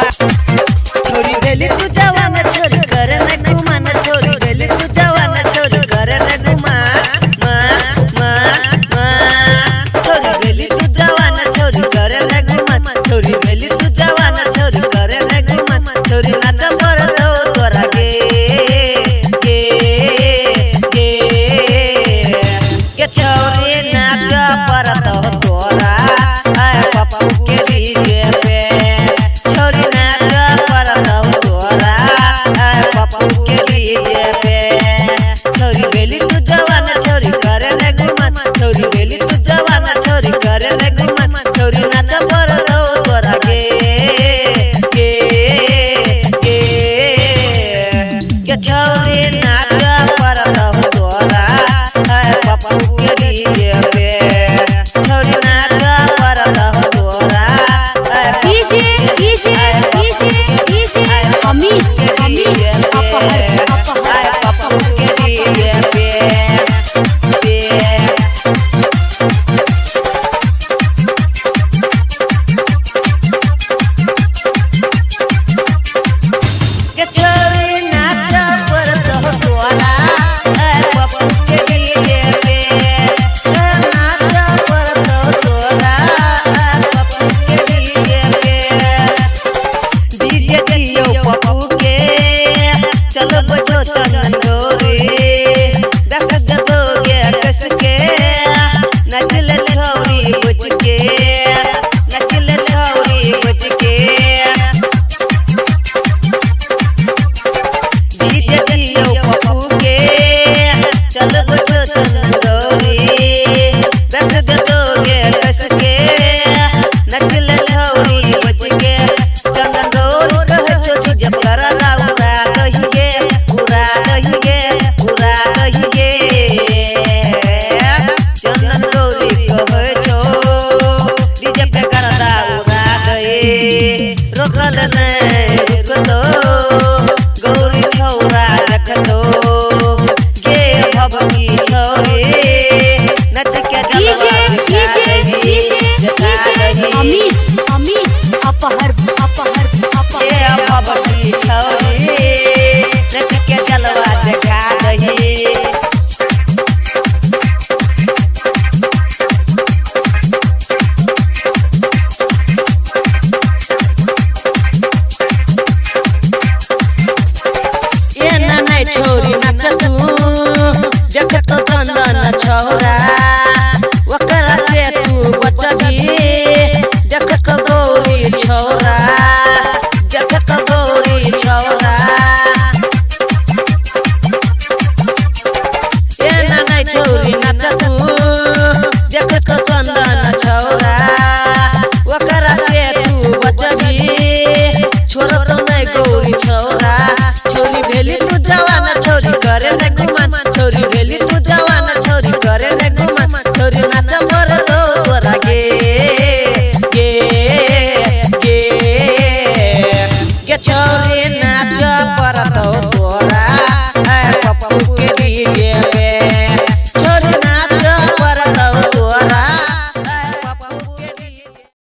छोरी गेली तू जवान छोरी करे न घुमान छोरी गेली तू जवान छोरी करे न घुमान छोरी गेली तू जवान छोरी करे न घुमान छोरी गेली तू जवान छोरी करे न घुमान छोरी नाच पर दो तोरा के छोरी नाच पर दो तोरा आय पप्पू के डीजे पे छोरी नाच पर दो तोरा आय पप्पू के डीजे पे छोरी गेली तू जवान छोरी करे न घुमान छोरी गेली तू जवान छोरी करे न घुमान छोरी नाच पर दो तोरा के छोरी नाच पर दो तोरा आय पप्पू के डीजे पे छोरी नाच पर दो तोरा डीजे अमित पप्पू के डीजे पे छोरी नाच पर दो तोरा पप्पू के डीजे पे नाच पर दो तोरा पप्पू के डीजे पे डीजे दियो पप्पू के चलो बजो चंदोरी दस दोगे कस के नचल छोरी बज के नचल छोरी बज के डीजे दियो पप्पू के चल बजो चंदोरी दस दोगे कस के नचल छोरी बज के चंदोरी कह जो जब कर राउरा कहिए पूरा कहिए चंदोरी कह जो डीजे पे कर राउरा गए रोकल नहीं रुक दो गौरी छौरा रख दो गे भभकी छोरी नच के अमित अपहर